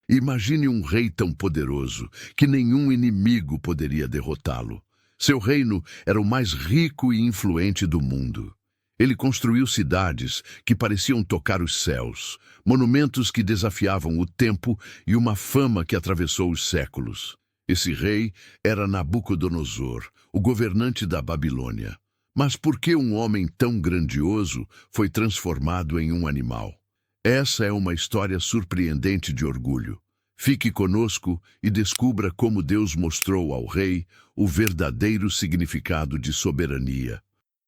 Imagine um rei tão poderoso que nenhum inimigo poderia derrotá-lo. Seu reino era o mais rico e influente do mundo. Ele construiu cidades que pareciam tocar os céus, monumentos que desafiavam o tempo e uma fama que atravessou os séculos. Esse rei era Nabucodonosor, o governante da Babilônia. Mas por que um homem tão grandioso foi transformado em um animal? Essa é uma história surpreendente de orgulho. Fique conosco e descubra como Deus mostrou ao rei o verdadeiro significado de soberania.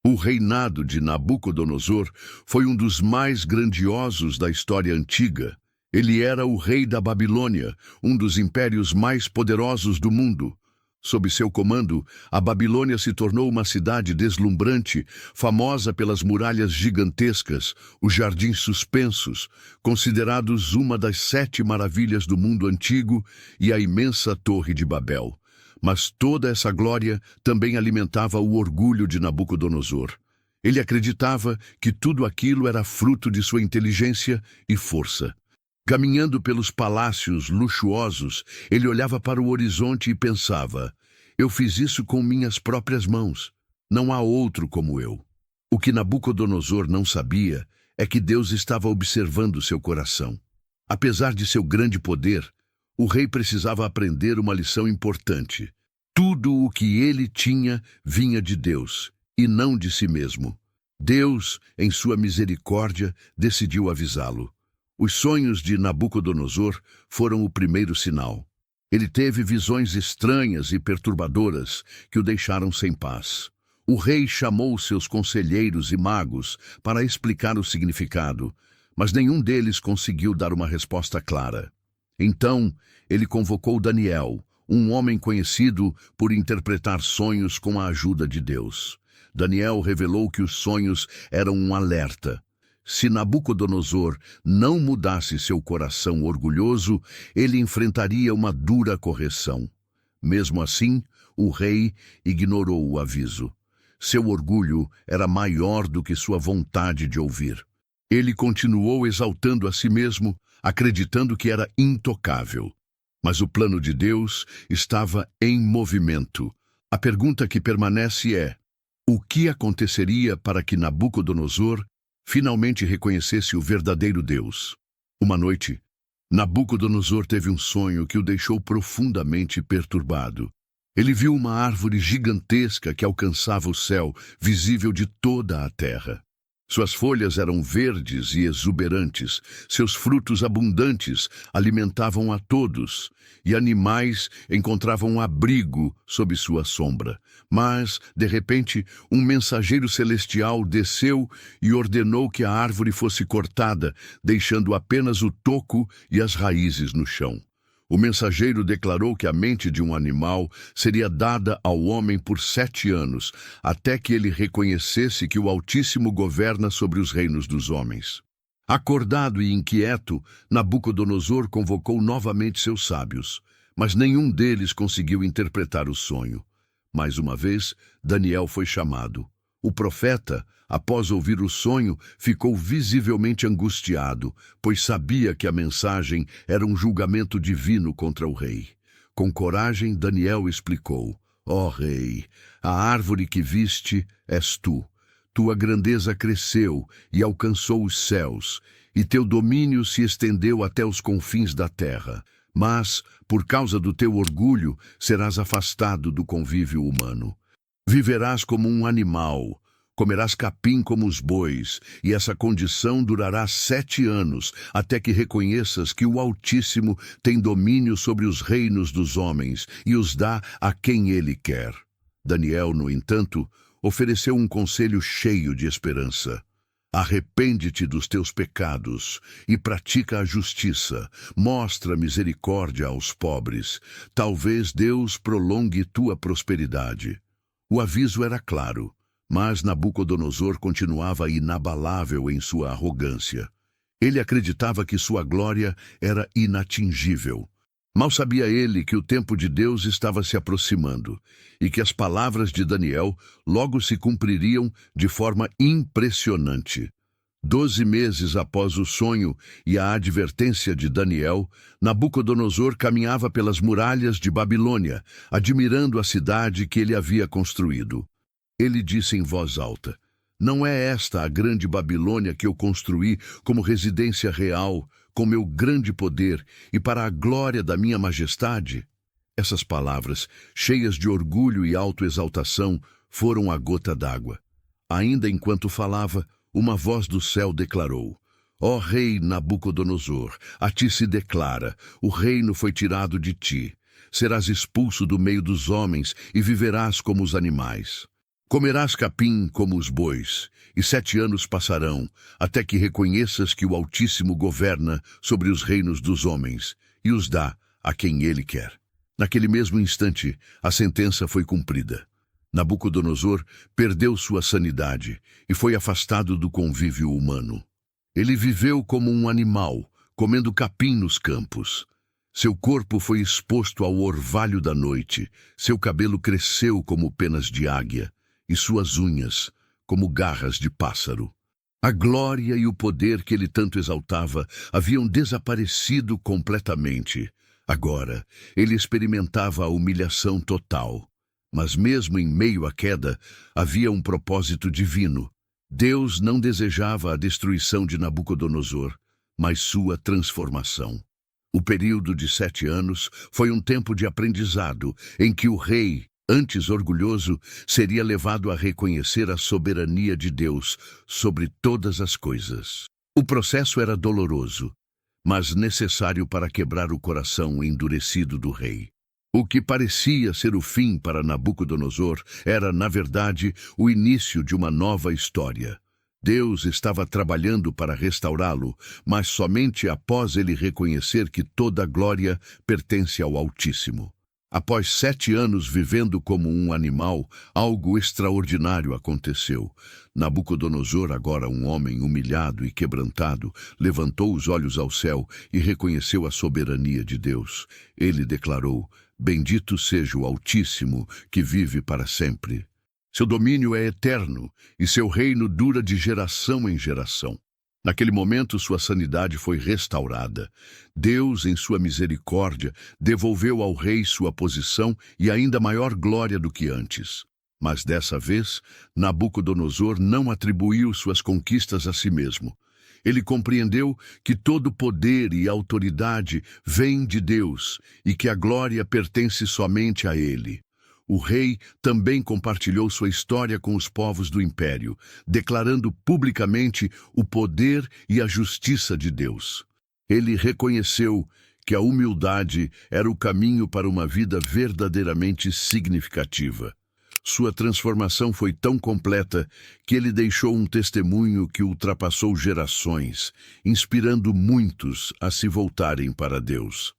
O reinado de Nabucodonosor foi um dos mais grandiosos da história antiga. Ele era o rei da Babilônia, um dos impérios mais poderosos do mundo. Sob seu comando, a Babilônia se tornou uma cidade deslumbrante, famosa pelas muralhas gigantescas, os jardins suspensos, considerados uma das 7 maravilhas do mundo antigo, e a imensa Torre de Babel. Mas toda essa glória também alimentava o orgulho de Nabucodonosor. Ele acreditava que tudo aquilo era fruto de sua inteligência e força. Caminhando pelos palácios luxuosos, ele olhava para o horizonte e pensava: eu fiz isso com minhas próprias mãos. Não há outro como eu. O que Nabucodonosor não sabia é que Deus estava observando seu coração. Apesar de seu grande poder, o rei precisava aprender uma lição importante. Tudo o que ele tinha vinha de Deus, e não de si mesmo. Deus, em sua misericórdia, decidiu avisá-lo. Os sonhos de Nabucodonosor foram o primeiro sinal. Ele teve visões estranhas e perturbadoras que o deixaram sem paz. O rei chamou seus conselheiros e magos para explicar o significado, mas nenhum deles conseguiu dar uma resposta clara. Então, ele convocou Daniel, um homem conhecido por interpretar sonhos com a ajuda de Deus. Daniel revelou que os sonhos eram um alerta. Se Nabucodonosor não mudasse seu coração orgulhoso, ele enfrentaria uma dura correção. Mesmo assim, o rei ignorou o aviso. Seu orgulho era maior do que sua vontade de ouvir. Ele continuou exaltando a si mesmo, acreditando que era intocável. Mas o plano de Deus estava em movimento. A pergunta que permanece é: o que aconteceria para que Nabucodonosor finalmente reconhecesse o verdadeiro Deus? Uma noite, Nabucodonosor teve um sonho que o deixou profundamente perturbado. Ele viu uma árvore gigantesca que alcançava o céu, visível de toda a terra. Suas folhas eram verdes e exuberantes, seus frutos abundantes alimentavam a todos, e animais encontravam abrigo sob sua sombra. Mas, de repente, um mensageiro celestial desceu e ordenou que a árvore fosse cortada, deixando apenas o toco e as raízes no chão. O mensageiro declarou que a mente de um animal seria dada ao homem por 7 anos, até que ele reconhecesse que o Altíssimo governa sobre os reinos dos homens. Acordado e inquieto, Nabucodonosor convocou novamente seus sábios, mas nenhum deles conseguiu interpretar o sonho. Mais uma vez, Daniel foi chamado. O profeta, após ouvir o sonho, ficou visivelmente angustiado, pois sabia que a mensagem era um julgamento divino contra o rei. Com coragem, Daniel explicou: ó rei, a árvore que viste és tu. Tua grandeza cresceu e alcançou os céus, e teu domínio se estendeu até os confins da terra. Mas, por causa do teu orgulho, serás afastado do convívio humano. Viverás como um animal, comerás capim como os bois, e essa condição durará 7 anos, até que reconheças que o Altíssimo tem domínio sobre os reinos dos homens e os dá a quem ele quer. Daniel, no entanto, ofereceu um conselho cheio de esperança. Arrepende-te dos teus pecados e pratica a justiça. Mostra misericórdia aos pobres. Talvez Deus prolongue tua prosperidade. O aviso era claro, mas Nabucodonosor continuava inabalável em sua arrogância. Ele acreditava que sua glória era inatingível. Mal sabia ele que o tempo de Deus estava se aproximando e que as palavras de Daniel logo se cumpririam de forma impressionante. 12 meses após o sonho e a advertência de Daniel, Nabucodonosor caminhava pelas muralhas de Babilônia, admirando a cidade que ele havia construído. Ele disse em voz alta: "Não é esta a grande Babilônia que eu construí como residência real, com meu grande poder e para a glória da minha majestade?" Essas palavras, cheias de orgulho e autoexaltação, foram a gota d'água. Ainda enquanto falava, uma voz do céu declarou: "Ó rei Nabucodonosor, a ti se declara, o reino foi tirado de ti. Serás expulso do meio dos homens e viverás como os animais. Comerás capim como os bois, e 7 anos passarão, até que reconheças que o Altíssimo governa sobre os reinos dos homens, e os dá a quem ele quer." Naquele mesmo instante, a sentença foi cumprida. Nabucodonosor perdeu sua sanidade e foi afastado do convívio humano. Ele viveu como um animal, comendo capim nos campos. Seu corpo foi exposto ao orvalho da noite, seu cabelo cresceu como penas de águia, e suas unhas como garras de pássaro. A glória e o poder que ele tanto exaltava haviam desaparecido completamente. Agora, ele experimentava a humilhação total. Mas mesmo em meio à queda, havia um propósito divino. Deus não desejava a destruição de Nabucodonosor, mas sua transformação. O período de 7 anos foi um tempo de aprendizado, em que o rei, antes orgulhoso, seria levado a reconhecer a soberania de Deus sobre todas as coisas. O processo era doloroso, mas necessário para quebrar o coração endurecido do rei. O que parecia ser o fim para Nabucodonosor era, na verdade, o início de uma nova história. Deus estava trabalhando para restaurá-lo, mas somente após ele reconhecer que toda a glória pertence ao Altíssimo. Após 7 anos vivendo como um animal, algo extraordinário aconteceu. Nabucodonosor, agora um homem humilhado e quebrantado, levantou os olhos ao céu e reconheceu a soberania de Deus. Ele declarou: "Bendito seja o Altíssimo, que vive para sempre. Seu domínio é eterno, e seu reino dura de geração em geração." Naquele momento, sua sanidade foi restaurada. Deus, em sua misericórdia, devolveu ao rei sua posição e ainda maior glória do que antes. Mas dessa vez, Nabucodonosor não atribuiu suas conquistas a si mesmo. Ele compreendeu que todo poder e autoridade vem de Deus e que a glória pertence somente a ele. O rei também compartilhou sua história com os povos do império, declarando publicamente o poder e a justiça de Deus. Ele reconheceu que a humildade era o caminho para uma vida verdadeiramente significativa. Sua transformação foi tão completa que ele deixou um testemunho que ultrapassou gerações, inspirando muitos a se voltarem para Deus.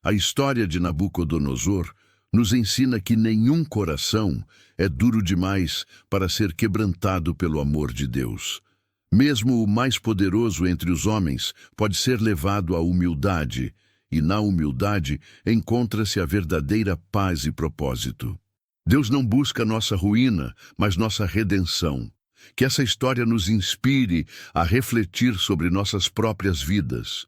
A história de Nabucodonosor nos ensina que nenhum coração é duro demais para ser quebrantado pelo amor de Deus. Mesmo o mais poderoso entre os homens pode ser levado à humildade, e na humildade encontra-se a verdadeira paz e propósito. Deus não busca nossa ruína, mas nossa redenção. Que essa história nos inspire a refletir sobre nossas próprias vidas.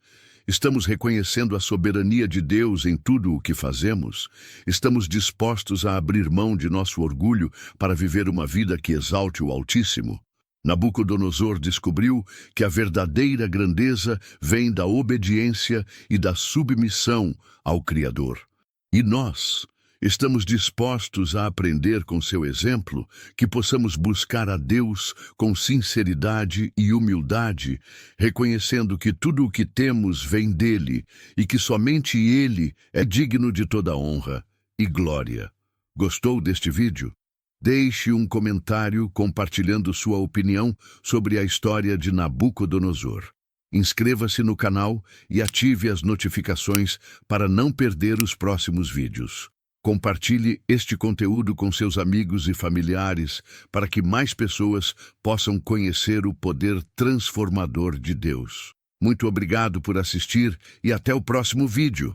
Estamos reconhecendo a soberania de Deus em tudo o que fazemos? Estamos dispostos a abrir mão de nosso orgulho para viver uma vida que exalte o Altíssimo? Nabucodonosor descobriu que a verdadeira grandeza vem da obediência e da submissão ao Criador. E nós estamos dispostos a aprender com seu exemplo, que possamos buscar a Deus com sinceridade e humildade, reconhecendo que tudo o que temos vem dele e que somente ele é digno de toda honra e glória. Gostou deste vídeo? Deixe um comentário compartilhando sua opinião sobre a história de Nabucodonosor. Inscreva-se no canal e ative as notificações para não perder os próximos vídeos. Compartilhe este conteúdo com seus amigos e familiares para que mais pessoas possam conhecer o poder transformador de Deus. Muito obrigado por assistir e até o próximo vídeo.